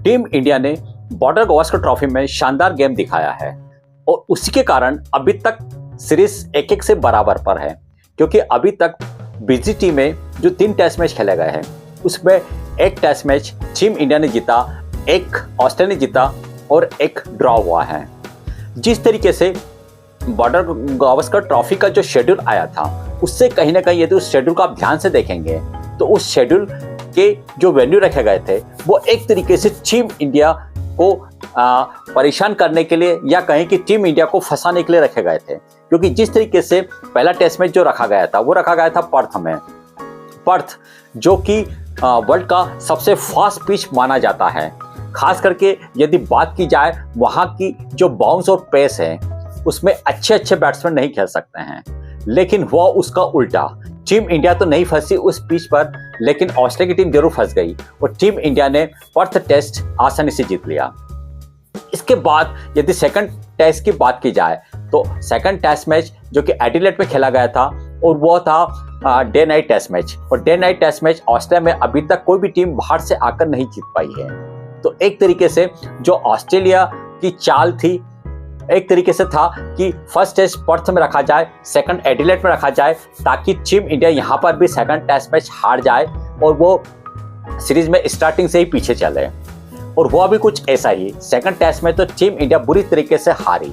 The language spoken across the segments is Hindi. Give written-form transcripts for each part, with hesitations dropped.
टीम इंडिया ने बॉर्डर गावस्कर ट्रॉफी में शानदार गेम दिखाया है और उसी के कारण अभी तक सीरीज 1-1 से बराबर पर है, क्योंकि अभी तक बीजीटी में जो 3 टेस्ट मैच खेले गए हैं उसमें एक टेस्ट मैच टीम इंडिया ने जीता, एक ऑस्ट्रेलिया ने जीता और एक ड्रॉ हुआ है। जिस तरीके से बॉर्डर गावस्कर ट्रॉफी का जो शेड्यूल आया था उससे कहीं ना कहीं यदि उस शेड्यूल को आप ध्यान से देखेंगे तो उस शेड्यूल के जो वेन्यू रखे गए थे वो एक तरीके से टीम इंडिया को परेशान करने के लिए या कहें कि टीम इंडिया को फंसाने के लिए रखे गए थे, क्योंकि जिस तरीके से पहला टेस्ट मैच जो रखा गया था वो रखा गया था पर्थ में। पर्थ जो कि वर्ल्ड का सबसे फास्ट पिच माना जाता है, खास करके यदि बात की जाए वहाँ की जो बाउंस और पेस है उसमें अच्छे बैट्समैन नहीं खेल सकते हैं, लेकिन हुआ उसका उल्टा। टीम इंडिया तो नहीं फंसी उस पिच पर, लेकिन ऑस्ट्रेलिया की टीम जरूर फंस गई और टीम इंडिया ने पर्थ टेस्ट आसानी से जीत लिया। इसके बाद यदि सेकंड टेस्ट की बात की जाए तो सेकंड टेस्ट मैच जो कि एडिलेड में खेला गया था और वो था डे नाइट टेस्ट मैच, और day night test match Australia में अभी तक कोई भी टीम बाहर से आकर नहीं जीत पाई है। तो एक तरीके से जो ऑस्ट्रेलिया की चाल थी, एक तरीके से था कि फर्स्ट टेस्ट पर्थ में रखा जाए, सेकंड एडिलेड में रखा जाए, ताकि टीम इंडिया यहां पर भी सेकंड टेस्ट मैच हार जाए और वो सीरीज में स्टार्टिंग से ही पीछे चले। और वो भी कुछ ऐसा ही, सेकंड टेस्ट में तो टीम इंडिया बुरी तरीके से हारी,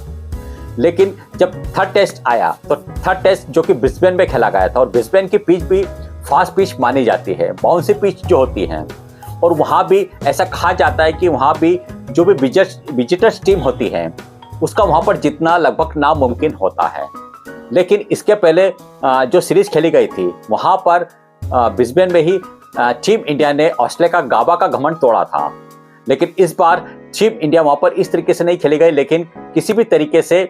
लेकिन जब थर्ड टेस्ट आया तो थर्ड टेस्ट जो कि ब्रिस्बेन में खेला गया था और ब्रिस्बेन की पिच भी फास्ट पिच मानी जाती है, बाउंसी पिच जो होती है, और वहाँ भी ऐसा कहा जाता है कि वहाँ भी जो भी विजिटर्स टीम होती है उसका वहाँ पर जीतना लगभग नामुमकिन होता है। लेकिन इसके पहले जो सीरीज खेली गई थी वहाँ पर ब्रिस्बेन में ही टीम इंडिया ने ऑस्ट्रेलिया का गाबा का घमंड तोड़ा था, लेकिन इस बार टीम इंडिया वहाँ पर इस तरीके से नहीं खेली गई, लेकिन किसी भी तरीके से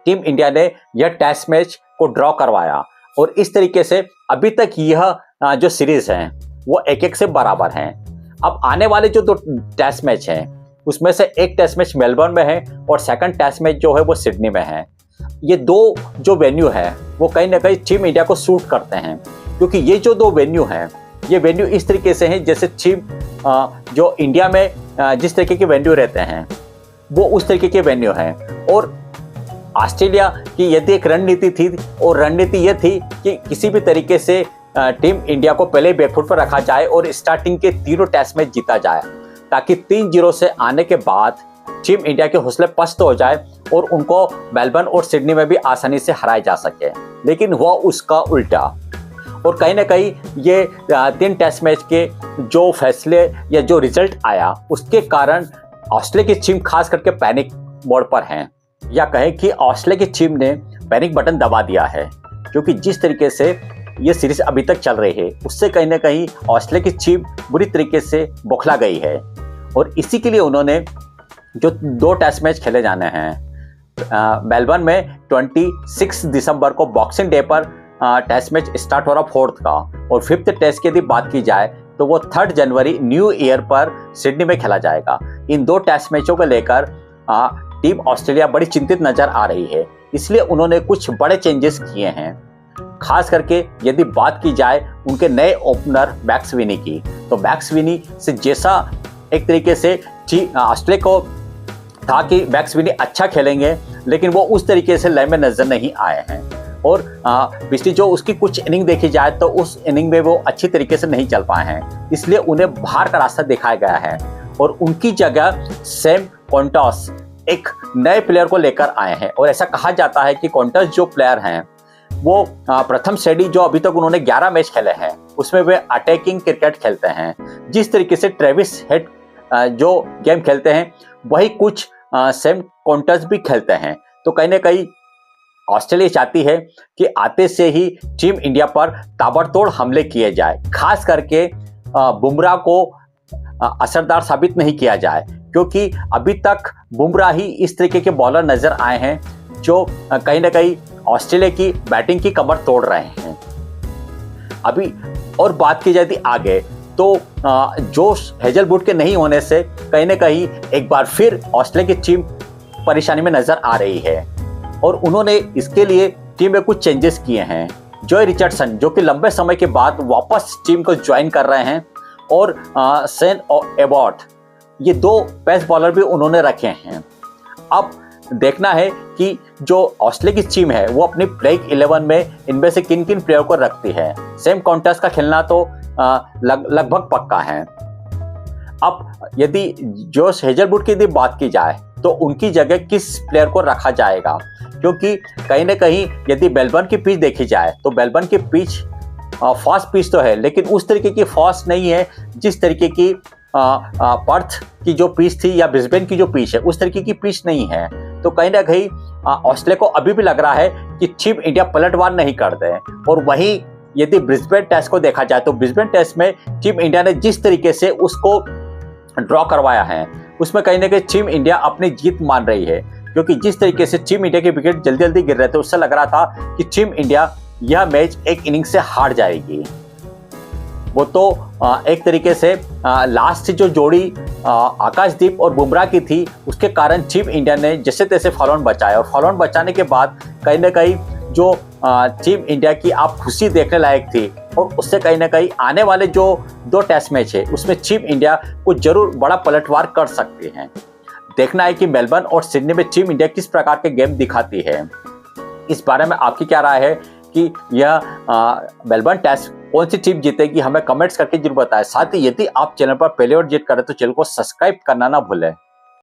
टीम इंडिया ने यह टेस्ट मैच को ड्रॉ करवाया और इस तरीके से अभी तक यह जो सीरीज है वो 1-1 से बराबर हैं। अब आने वाले जो 2 टेस्ट मैच हैं उसमें से एक टेस्ट मैच मेलबर्न में है और सेकंड टेस्ट मैच जो है वो सिडनी में है। ये 2 जो वेन्यू है वो कहीं ना कहीं टीम इंडिया को सूट करते हैं, क्योंकि ये जो 2 वेन्यू हैं ये वेन्यू इस तरीके से हैं जैसे टीम जो इंडिया में जिस तरीके के वेन्यू रहते हैं वो उस तरीके के वेन्यू हैं। और ऑस्ट्रेलिया की यदि एक रणनीति थी और रणनीति ये थी कि किसी भी तरीके से टीम इंडिया को पहले बैकफुट पर रखा जाए और स्टार्टिंग के 3 टेस्ट मैच जीता जाए, ताकि 3-0 से आने के बाद टीम इंडिया के हौसले पस्त हो जाए और उनको मेलबर्न और सिडनी में भी आसानी से हराया जा सके। लेकिन हुआ उसका उल्टा और कहीं ना कहीं ये 3 टेस्ट मैच के जो फैसले या जो रिजल्ट आया उसके कारण ऑस्ट्रेलिया की टीम खास करके पैनिक मोड पर है, या कहें कि ऑस्ट्रेलिया की टीम ने पैनिक बटन दबा दिया है, क्योंकि जिस तरीके से ये सीरीज अभी तक चल रही है उससे कहीं ना कहीं ऑस्ट्रेलिया की टीम बुरी तरीके से बौखला गई है। और इसी के लिए उन्होंने जो 2 टेस्ट मैच खेले जाने हैं मेलबर्न में 26 दिसंबर को बॉक्सिंग डे पर टेस्ट मैच स्टार्ट हो रहा 4th का, और 5th टेस्ट की यदि बात की जाए तो वो 3 जनवरी न्यू ईयर पर सिडनी में खेला जाएगा। इन 2 टेस्ट मैचों को लेकर टीम ऑस्ट्रेलिया बड़ी चिंतित नजर आ रही है, इसलिए उन्होंने कुछ बड़े चेंजेस किए हैं। खास करके यदि बात की जाए उनके नए ओपनर मैक्स विनी की, तो मैक्स विनी से जैसा एक तरीके से ऑस्ट्रेलिया को था कि मैक्स विनी अच्छा खेलेंगे, लेकिन वो उस तरीके से लय में नजर नहीं आए हैं। और पिछली जो उसकी कुछ इनिंग देखी जाए तो उस इनिंग में वो अच्छी तरीके से नहीं चल पाए हैं, इसलिए उन्हें बाहर का रास्ता दिखाया गया है और उनकी जगह सैम क्वांटस एक नए प्लेयर को लेकर आए हैं। और ऐसा कहा जाता है कि क्वांटस जो प्लेयर हैं वो प्रथम श्रेणी जो अभी तक उन्होंने 11 मैच खेले हैं उसमें वे अटैकिंग क्रिकेट खेलते हैं। जिस तरीके से ट्रेविस हेड जो गेम खेलते हैं वही कुछ सैम क्वांटस भी खेलते हैं। तो कहीं ना कहीं ऑस्ट्रेलिया चाहती है कि आते से ही टीम इंडिया पर ताबड़तोड़ हमले किए जाए, खास करके बुमराह को असरदार साबित नहीं किया जाए, क्योंकि अभी तक बुमराह ही इस तरीके के बॉलर नजर आए हैं जो कहीं ना कहीं ऑस्ट्रेलिया की बैटिंग की कमर तोड़ रहे हैं। अभी और बात की जाती आगे तो जोश हेजलवुड के नहीं होने से कहीं ना कहीं एक बार फिर ऑस्ट्रेलिया की टीम परेशानी में नजर आ रही है और उन्होंने इसके लिए टीम में कुछ चेंजेस किए हैं। जॉय रिचर्डसन जो कि लंबे समय के बाद वापस टीम को ज्वाइन कर रहे हैं और सेन एबॉट ये 2 पेस बॉलर भी उन्होंने रखे हैं। अब देखना है कि जो ऑस्ट्रेलिया की टीम है वो अपनी प्लेइंग 11 में इनमें से किन किन प्लेयर को रखती है। सेम कॉन्टेस्ट का खेलना तो लगभग पक्का है। अब यदि जोश हेजलवुड की यदि बात की जाए तो उनकी जगह किस प्लेयर को रखा जाएगा, क्योंकि कहीं ना कहीं यदि मेलबर्न की पिच देखी जाए तो मेलबर्न की पिच फास्ट पिच तो है, लेकिन उस तरीके की फास्ट नहीं है जिस तरीके की पर्थ की जो पिच थी या ब्रिस्बेन की जो पिच है उस तरीके की पिच नहीं है। तो कहीं ना कहीं ऑस्ट्रेलिया को अभी भी लग रहा है कि टीम इंडिया पलटवार नहीं कर दे। और वहीं यदि ब्रिस्बेन टेस्ट को देखा जाए तो ब्रिस्बेन टेस्ट में टीम इंडिया ने जिस तरीके से उसको ड्रॉ करवाया है उसमें कहीं ना कहीं टीम इंडिया अपनी जीत मान रही है, क्योंकि जिस तरीके से टीम इंडिया के विकेट जल्दी जल्दी गिर रहे थे उससे लग रहा था कि टीम इंडिया यह मैच एक इनिंग से हार जाएगी। वो तो एक तरीके से लास्ट जो जोड़ी आकाशदीप और बुमराह की थी उसके कारण टीम इंडिया ने जैसे तैसे फॉलोअन बचाया, और फॉलोअन बचाने के बाद कहीं ना कहीं जो टीम इंडिया की आप खुशी देखने लायक थी, और उससे कहीं ना कहीं आने वाले जो 2 टेस्ट मैच है उसमें टीम इंडिया को जरूर बड़ा पलटवार कर सकते हैं। देखना है कि मेलबर्न और सिडनी में टीम इंडिया किस प्रकार के गेम दिखाती है। इस बारे में आपकी क्या राय है कि यह मेलबर्न टेस्ट कौन सी टीम जीतेगी, हमें कमेंट्स करके जरूर बताएं। साथ ही यदि आप चैनल पर पहले बार विजिट करें तो चैनल को सब्सक्राइब करना ना भूलें।